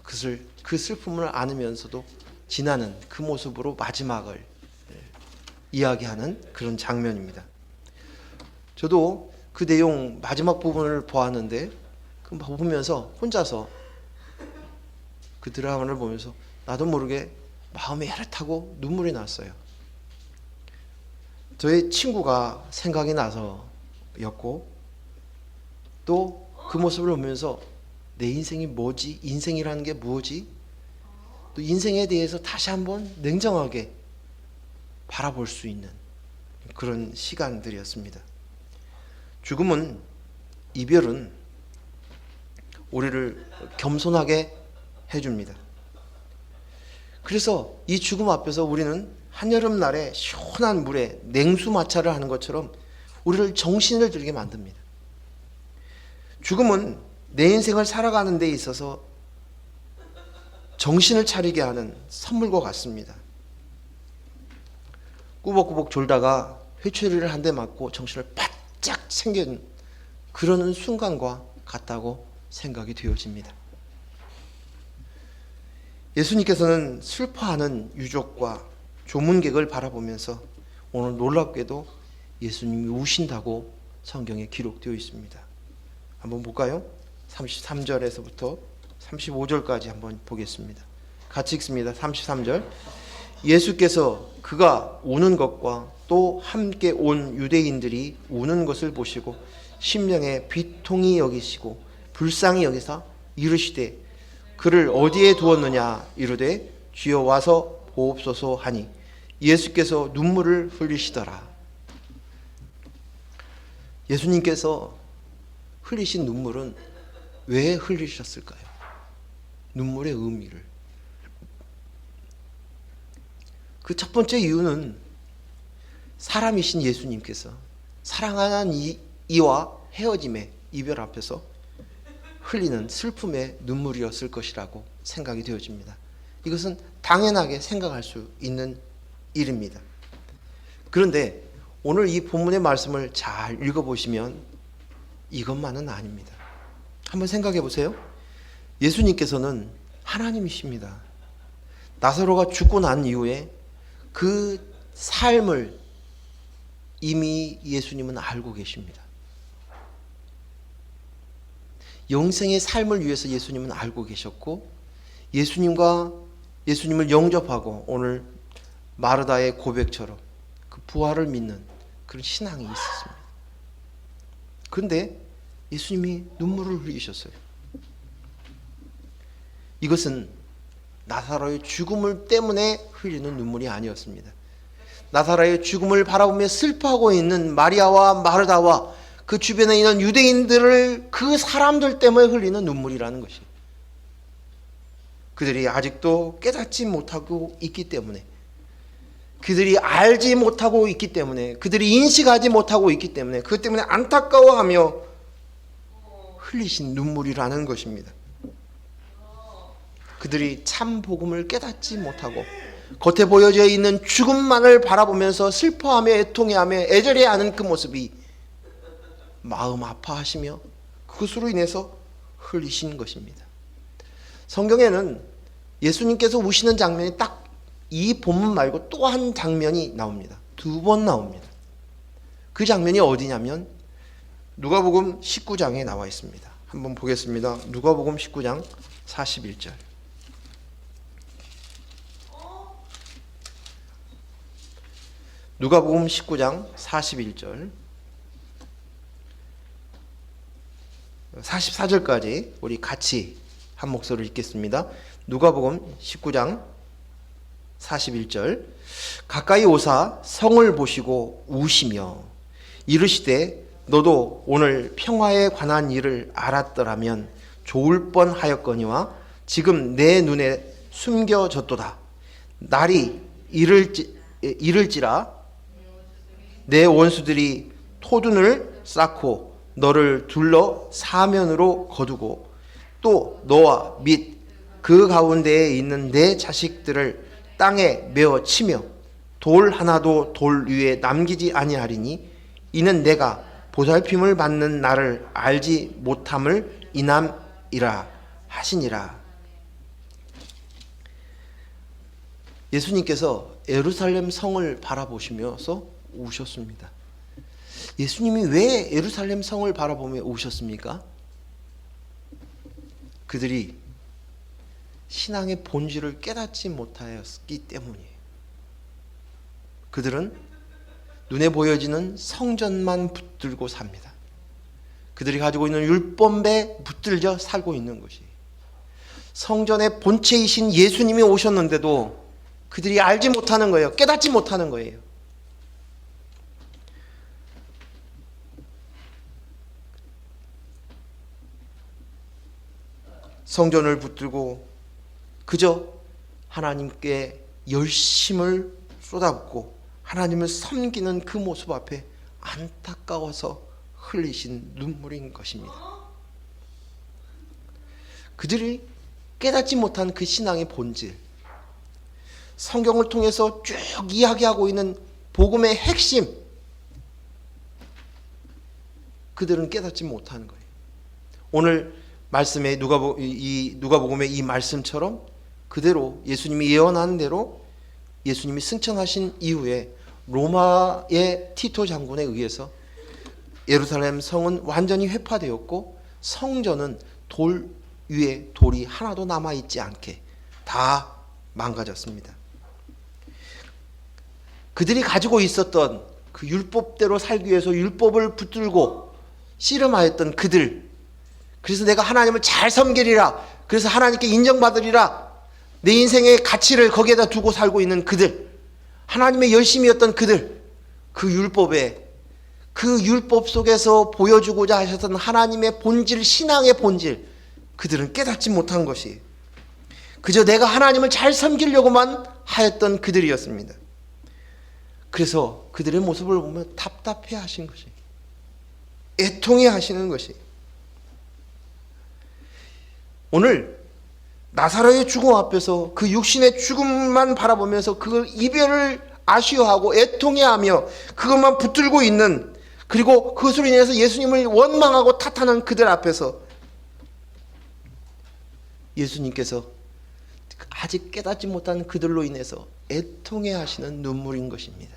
그 슬픔을 안으면서도 지나는 그 모습으로 마지막을 이야기하는 그런 장면입니다. 저도 그 내용 마지막 부분을 보았는데, 그 보면서 혼자서 그 드라마를 보면서 나도 모르게 마음이 야릇하고 눈물이 났어요. 저의 친구가 생각이 나서였고, 또 그 모습을 보면서 내 인생이 뭐지? 인생이라는 게 뭐지? 또 인생에 대해서 다시 한번 냉정하게 바라볼 수 있는 그런 시간들이었습니다. 죽음은, 이별은 우리를 겸손하게 해줍니다. 그래서 이 죽음 앞에서 우리는 한여름날에 시원한 물에 냉수 마찰을 하는 것처럼 우리를 정신을 들게 만듭니다. 죽음은 내 인생을 살아가는 데 있어서 정신을 차리게 하는 선물과 같습니다. 꾸벅꾸벅 졸다가 회초리를 한 대 맞고 정신을 바짝 챙긴 그러는 순간과 같다고 생각이 되어집니다. 예수님께서는 슬퍼하는 유족과 조문객을 바라보면서 오늘 놀랍게도 예수님이 우신다고 성경에 기록되어 있습니다. 한번 볼까요? 33절에서부터 35절까지 한번 보겠습니다. 같이 읽습니다. 33절. 예수께서 그가 우는 것과 또 함께 온 유대인들이 우는 것을 보시고 심령에 비통히 여기시고 불쌍히 여기사 이르시되 그를 어디에 두었느냐 이르되 주여 와서 보옵소서 하니 예수께서 눈물을 흘리시더라. 예수님께서 흘리신 눈물은 왜 흘리셨을까요? 눈물의 의미를. 그 첫 번째 이유는 사람이신 예수님께서 사랑하는 이와 헤어짐의 이별 앞에서 흘리는 슬픔의 눈물이었을 것이라고 생각이 되어집니다. 이것은 당연하게 생각할 수 있는 일입니다. 그런데 오늘 이 본문의 말씀을 잘 읽어보시면 이것만은 아닙니다. 한번 생각해 보세요. 예수님께서는 하나님이십니다. 나사로가 죽고 난 이후에 그 삶을 이미 예수님은 알고 계십니다. 영생의 삶을 위해서 예수님은 알고 계셨고, 예수님을 영접하고 오늘 마르다의 고백처럼 그 부활을 믿는 그런 신앙이 있었습니다. 그런데 예수님이 눈물을 흘리셨어요. 이것은 나사로의 죽음을 때문에 흘리는 눈물이 아니었습니다. 나사로의 죽음을 바라보며 슬퍼하고 있는 마리아와 마르다와 그 주변에 있는 유대인들을, 그 사람들 때문에 흘리는 눈물이라는 것이, 그들이 아직도 깨닫지 못하고 있기 때문에, 그들이 알지 못하고 있기 때문에, 그들이 인식하지 못하고 있기 때문에, 그것 때문에 안타까워하며 흘리신 눈물이라는 것입니다. 그들이 참 복음을 깨닫지 못하고 겉에 보여져 있는 죽음만을 바라보면서 슬퍼하며 애통해하며 애절해하는 그 모습이 마음 아파하시며 그것으로 인해서 흘리신 것입니다. 성경에는 예수님께서 우시는 장면이 딱 이 본문 말고 또 한 장면이 나옵니다. 2번 나옵니다. 그 장면이 어디냐면 누가복음 19장에 나와 있습니다. 한번 보겠습니다. 누가복음 19장 41절. 누가복음 19장 41절 44절까지 우리 같이 한 목소리를 읽겠습니다. 누가복음 19장 41절. 가까이 오사 성을 보시고 우시며 이르시되 너도 오늘 평화에 관한 일을 알았더라면 좋을 뻔하였거니와 지금 내 눈에 숨겨졌도다. 날이 이를지라 내 원수들이 토둔을 쌓고 너를 둘러 사면으로 거두고 또 너와 및 그 가운데에 있는 내 자식들을 땅에 메어 치며 돌 하나도 돌 위에 남기지 아니하리니 이는 내가 보살핌을 받는 나를 알지 못함을 인함이라 하시니라. 예수님께서 예루살렘 성을 바라보시면서 우셨습니다. 예수님이 왜 예루살렘 성을 바라보며 우셨습니까? 그들이 신앙의 본질을 깨닫지 못하였기 때문이에요. 그들은 눈에 보여지는 성전만 붙들고 삽니다. 그들이 가지고 있는 율법에 붙들려 살고 있는 것이 성전의 본체이신 예수님이 오셨는데도 그들이 알지 못하는 거예요. 깨닫지 못하는 거예요. 성전을 붙들고 그저 하나님께 열심을 쏟아붓고 하나님을 섬기는 그 모습 앞에 안타까워서 흘리신 눈물인 것입니다. 그들이 깨닫지 못한 그 신앙의 본질, 성경을 통해서 쭉 이야기하고 있는 복음의 핵심, 그들은 깨닫지 못하는 거예요. 오늘 말씀의 누가복음의 이 말씀처럼 그대로 예수님이 예언한 대로 예수님이 승천하신 이후에 로마의 티토 장군에 의해서 예루살렘 성은 완전히 회파되었고 성전은 돌 위에 돌이 하나도 남아있지 않게 다 망가졌습니다. 그들이 가지고 있었던 그 율법대로 살기 위해서 율법을 붙들고 씨름하였던 그들, 그래서 내가 하나님을 잘 섬기리라, 그래서 하나님께 인정받으리라, 내 인생의 가치를 거기에다 두고 살고 있는 그들, 하나님의 열심이었던 그들, 그 율법 속에서 보여주고자 하셨던 하나님의 본질, 신앙의 본질, 그들은 깨닫지 못한 것이 그저 내가 하나님을 잘 섬기려고만 하였던 그들이었습니다. 그래서 그들의 모습을 보면 답답해 하신 것이, 애통해 하시는 것이, 오늘 나사로의 죽음 앞에서 그 육신의 죽음만 바라보면서 그 이별을 아쉬워하고 애통해하며 그것만 붙들고 있는, 그리고 그것으로 인해서 예수님을 원망하고 탓하는 그들 앞에서 예수님께서 아직 깨닫지 못한 그들로 인해서 애통해하시는 눈물인 것입니다.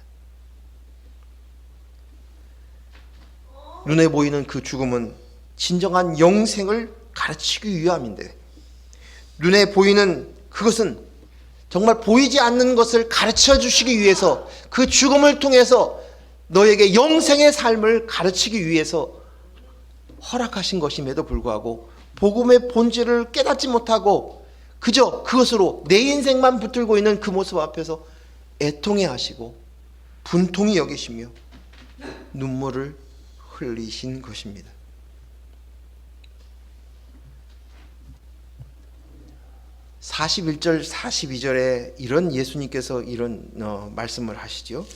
눈에 보이는 그 죽음은 진정한 영생을 가르치기 위함인데, 눈에 보이는 그것은 정말 보이지 않는 것을 가르쳐 주시기 위해서, 그 죽음을 통해서 너에게 영생의 삶을 가르치기 위해서 허락하신 것임에도 불구하고 복음의 본질을 깨닫지 못하고 그저 그것으로 내 인생만 붙들고 있는 그 모습 앞에서 애통해 하시고 분통히 여기시며 눈물을 흘리신 것입니다. (41절) (42절에) 이런 예수님께서 이런 말씀을 하시죠.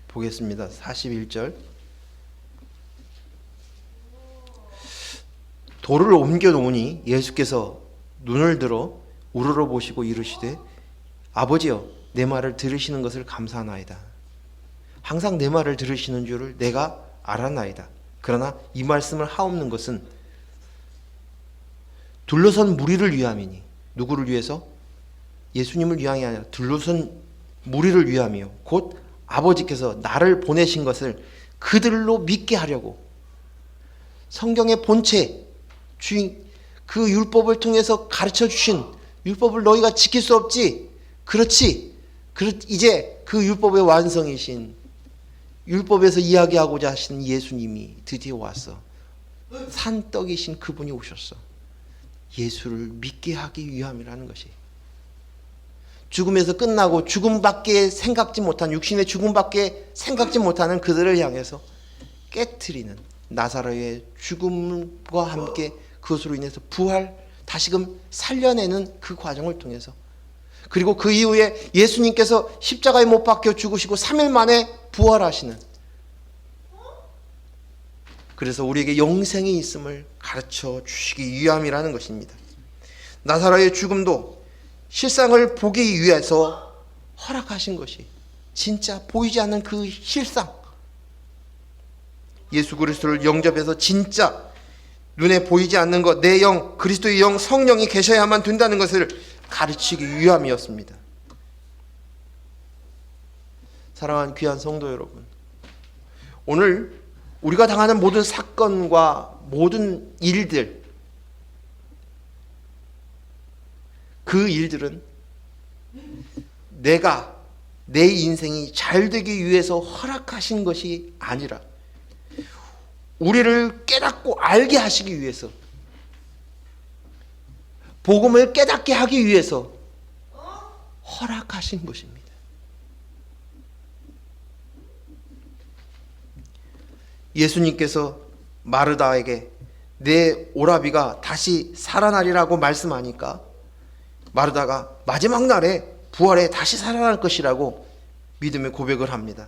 보겠습니다. 41절. 돌을 옮겨 놓으니 예수께서 눈을 들어 우러러 보시고 이르시되 아버지여 내 말을 들으시는 것을 감사하나이다. 항상 내 말을 들으시는 줄을 내가 알았나이다. 그러나 이 말씀을 하옵는 것은 둘러선 무리를 위함이니. 누구를 위해서? 예수님을 위함이 아니라 둘러선 무리를 위함이요 곧 아버지께서 나를 보내신 것을 그들로 믿게 하려고. 성경의 본체, 주인, 그 율법을 통해서 가르쳐 주신 율법을 너희가 지킬 수 없지. 그렇지. 이제 그 율법의 완성이신, 율법에서 이야기하고자 하신 예수님이 드디어 왔어. 산떡이신 그분이 오셨어. 예수를 믿게 하기 위함이라는 것이. 죽음에서 끝나고 죽음밖에 생각지 못한, 육신의 죽음밖에 생각지 못하는 그들을 향해서 깨트리는 나사로의 죽음과 함께 그것으로 인해서 부활, 다시금 살려내는 그 과정을 통해서, 그리고 그 이후에 예수님께서 십자가에 못 박혀 죽으시고 3일 만에 부활하시는, 그래서 우리에게 영생이 있음을 가르쳐 주시기 위함이라는 것입니다. 나사로의 죽음도 실상을 보기 위해서 허락하신 것이, 진짜 보이지 않는 그 실상, 예수 그리스도를 영접해서 진짜 눈에 보이지 않는 것, 내 영, 그리스도의 영, 성령이 계셔야만 된다는 것을 가르치기 위함이었습니다. 사랑하는 귀한 성도 여러분, 오늘 우리가 당하는 모든 사건과 모든 일들, 그 일들은 내가 내 인생이 잘 되기 위해서 허락하신 것이 아니라 우리를 깨닫고 알게 하시기 위해서, 복음을 깨닫게 하기 위해서 허락하신 것입니다. 예수님께서 마르다에게 내 오라비가 다시 살아나리라고 말씀하니까 마르다가 마지막 날에 부활에 다시 살아날 것이라고 믿음의 고백을 합니다.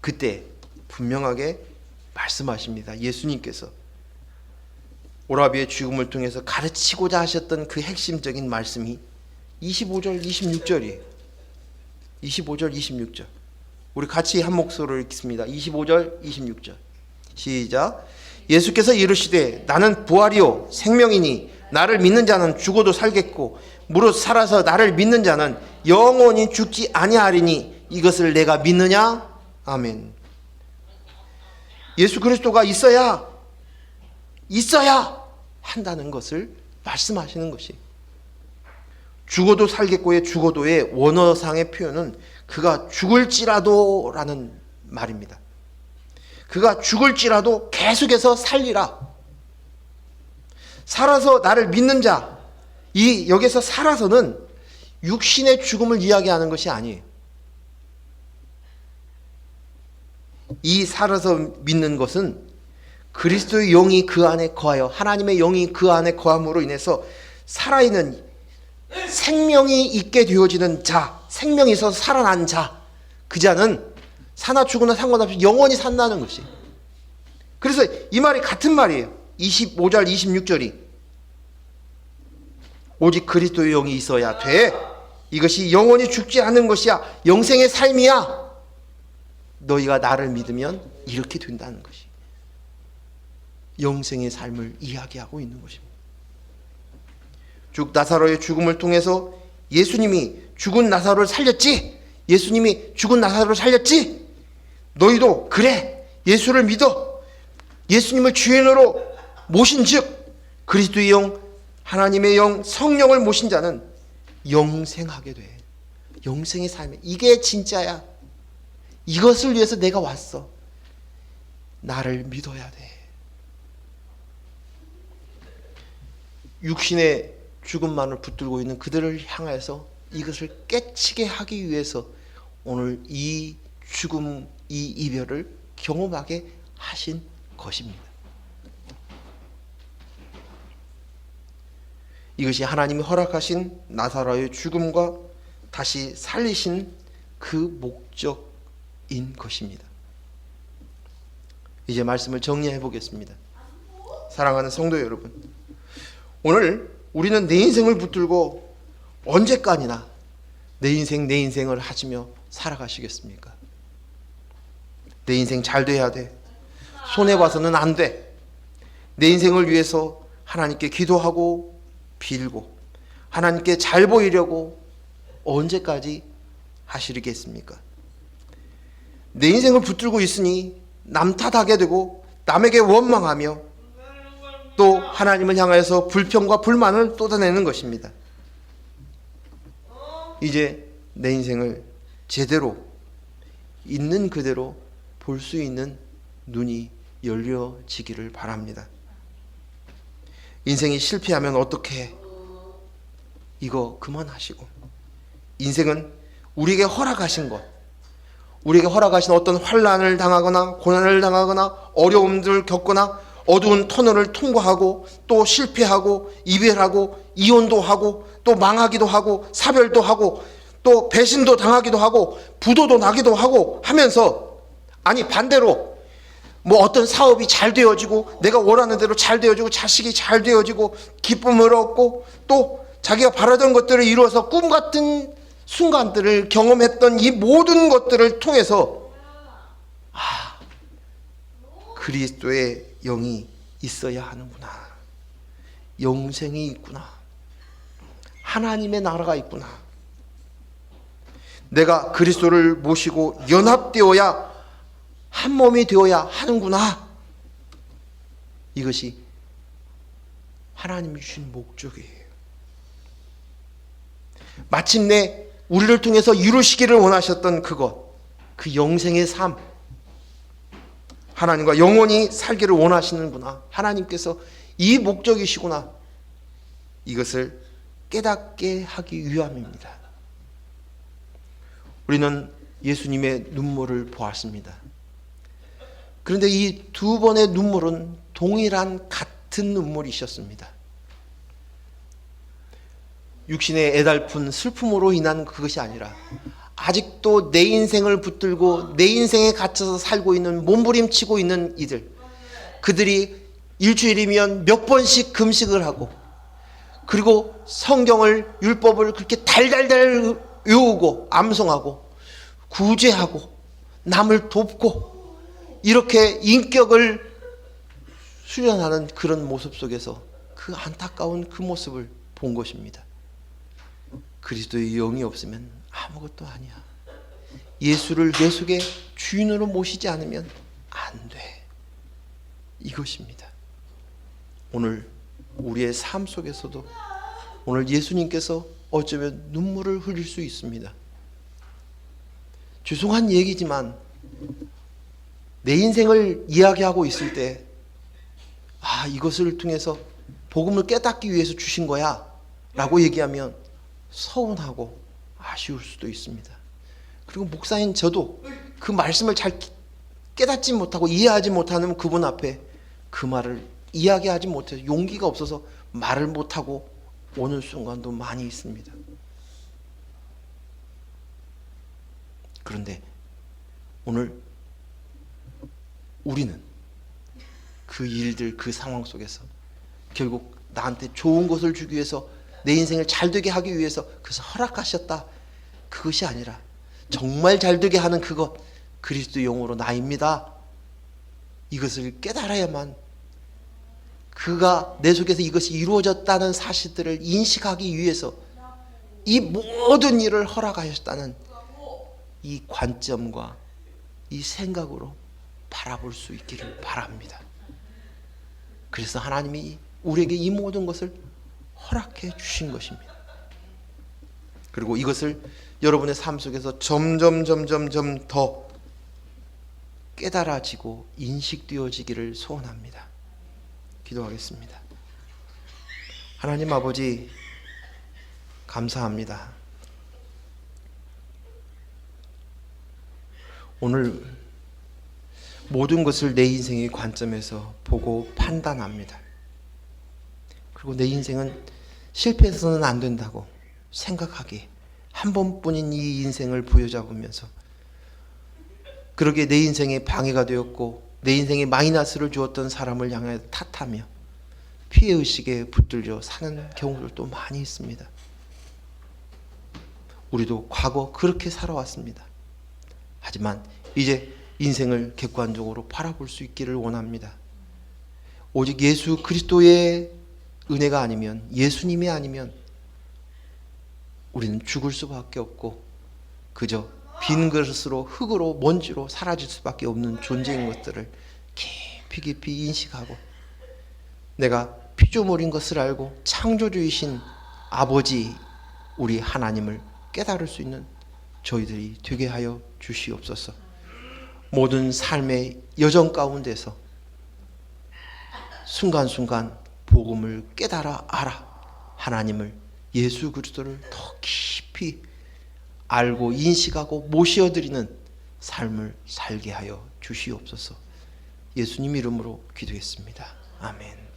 그때 분명하게 말씀하십니다. 예수님께서 오라비의 죽음을 통해서 가르치고자 하셨던 그 핵심적인 말씀이 25절, 26절이에요. 25절, 26절. 우리 같이 한 목소리로 읽겠습니다. 25절, 26절. 시작. 예수께서 이르시되 나는 부활이요 생명이니 나를 믿는 자는 죽어도 살겠고 무릇 살아서 나를 믿는 자는 영원히 죽지 아니하리니 이것을 내가 믿느냐? 아멘. 예수 그리스도가 있어야 한다는 것을 말씀하시는 것이, 죽어도 살겠고의 죽어도의 원어상의 표현은 그가 죽을지라도 라는 말입니다. 그가 죽을지라도 계속해서 살리라. 살아서 나를 믿는 자, 이 여기서 살아서는 육신의 죽음을 이야기하는 것이 아니에요. 이 살아서 믿는 것은 그리스도의 영이 그 안에 거하여, 하나님의 영이 그 안에 거함으로 인해서 살아있는 생명이 있게 되어지는 자, 생명이 있어서 살아난 자, 그 자는 사나 죽으나 상관없이 영원히 산다는 것이. 그래서 이 말이 같은 말이에요. 25절 26절이 오직 그리스도의 영이 있어야 돼. 이것이 영원히 죽지 않는 것이야. 영생의 삶이야. 너희가 나를 믿으면 이렇게 된다는 것이 영생의 삶을 이야기하고 있는 것입니다. 나사로의 죽음을 통해서 예수님이 죽은 나사로를 살렸지. 예수님이 죽은 나사로를 살렸지. 너희도 그래, 예수를 믿어. 예수님을 주인으로 모신 즉 그리스도의 영, 하나님의 영, 성령을 모신 자는 영생하게 돼. 영생의 삶, 이게 진짜야. 이것을 위해서 내가 왔어. 나를 믿어야 돼. 육신의 죽음만을 붙들고 있는 그들을 향해서 이것을 깨치게 하기 위해서 오늘 이 죽음, 이 이별을 경험하게 하신 것입니다. 이것이 하나님이 허락하신 나사로의 죽음과 다시 살리신 그 목적인 것입니다. 이제 말씀을 정리해 보겠습니다. 사랑하는 성도 여러분, 오늘 우리는 내 인생을 붙들고 언제까지나 내 인생을 하시며 살아가시겠습니까? 내 인생 잘 돼야 돼. 손해봐서는 안 돼. 내 인생을 위해서 하나님께 기도하고 빌고 하나님께 잘 보이려고 언제까지 하시겠습니까? 내 인생을 붙들고 있으니 남 탓하게 되고 남에게 원망하며 또 하나님을 향하여서 불평과 불만을 쏟아내는 것입니다. 이제 내 인생을 제대로 있는 그대로 볼 수 있는 눈이 열려지기를 바랍니다. 인생이 실패하면 어떻게 해? 이거 그만하시고, 인생은 우리에게 허락하신 것, 우리에게 허락하신 어떤 환난을 당하거나 고난을 당하거나 어려움들을 겪거나 어두운 터널을 통과하고 또 실패하고 이별하고 이혼도 하고 또 망하기도 하고 사별도 하고 또 배신도 당하기도 하고 부도도 나기도 하고 하면서, 아니 반대로 뭐 어떤 사업이 잘 되어지고 내가 원하는 대로 잘 되어지고 자식이 잘 되어지고 기쁨을 얻고 또 자기가 바라던 것들을 이루어서 꿈 같은 순간들을 경험했던 이 모든 것들을 통해서 그리스도의 영이 있어야 하는구나, 영생이 있구나, 하나님의 나라가 있구나, 내가 그리스도를 모시고 연합되어야 한 몸이 되어야 하는구나, 이것이 하나님이 주신 목적이에요. 마침내 우리를 통해서 이루시기를 원하셨던 그것, 그 영생의 삶, 하나님과 영원히 살기를 원하시는구나, 하나님께서 이 목적이시구나, 이것을 깨닫게 하기 위함입니다. 우리는 예수님의 눈물을 보았습니다. 그런데 이 두 번의 눈물은 동일한 같은 눈물이셨습니다. 육신의 애달픈 슬픔으로 인한 그것이 아니라 아직도 내 인생을 붙들고 내 인생에 갇혀서 살고 있는, 몸부림치고 있는 이들, 그들이 일주일이면 몇 번씩 금식을 하고 그리고 성경을, 율법을 그렇게 달달달 외우고 암송하고 구제하고 남을 돕고 이렇게 인격을 수련하는 그런 모습 속에서 그 안타까운 그 모습을 본 것입니다. 그리스도의 영이 없으면 아무것도 아니야. 예수를 내 속에 주인으로 모시지 않으면 안 돼. 이것입니다. 오늘 우리의 삶 속에서도 오늘 예수님께서 어쩌면 눈물을 흘릴 수 있습니다. 죄송한 얘기지만 내 인생을 이야기하고 있을 때 이것을 통해서 복음을 깨닫기 위해서 주신 거야 라고 얘기하면 서운하고 아쉬울 수도 있습니다. 그리고 목사인 저도 그 말씀을 잘 깨닫지 못하고 이해하지 못하는 그분 앞에 그 말을 이야기하지 못해서 용기가 없어서 말을 못하고 오는 순간도 많이 있습니다. 그런데 오늘 우리는 그 일들, 그 상황 속에서 결국 나한테 좋은 것을 주기 위해서, 내 인생을 잘 되게 하기 위해서 그것을 허락하셨다, 그것이 아니라 정말 잘 되게 하는 그것, 그리스도 영으로 나입니다, 이것을 깨달아야만 그가 내 속에서 이것이 이루어졌다는 사실들을 인식하기 위해서 이 모든 일을 허락하셨다는 이 관점과 이 생각으로 바라볼 수 있기를 바랍니다. 그래서 하나님이 우리에게 이 모든 것을 허락해 주신 것입니다. 그리고 이것을 여러분의 삶 속에서 점점 더 깨달아지고 인식되어지기를 소원합니다. 기도하겠습니다. 하나님 아버지, 감사합니다. 오늘 모든 것을 내 인생의 관점에서 보고 판단합니다. 그리고 내 인생은 실패해서는 안 된다고 생각하기에 한 번뿐인 이 인생을 부여잡으면서 그러기에 내 인생에 방해가 되었고 내 인생에 마이너스를 주었던 사람을 향해 탓하며 피해의식에 붙들려 사는 경우들도 많이 있습니다. 우리도 과거 그렇게 살아왔습니다. 하지만 이제 인생을 객관적으로 바라볼 수 있기를 원합니다. 오직 예수 그리스도의 은혜가 아니면, 예수님이 아니면 우리는 죽을 수밖에 없고 그저 빈 그릇으로, 흙으로, 먼지로 사라질 수밖에 없는 존재인 것들을 깊이 인식하고, 내가 피조물인 것을 알고 창조주이신 아버지 우리 하나님을 깨달을 수 있는 저희들이 되게 하여 주시옵소서. 모든 삶의 여정 가운데서 순간순간 복음을 깨달아 알아 하나님을, 예수 그리스도를 더 깊이 알고 인식하고 모셔드리는 삶을 살게 하여 주시옵소서. 예수님 이름으로 기도했습니다. 아멘.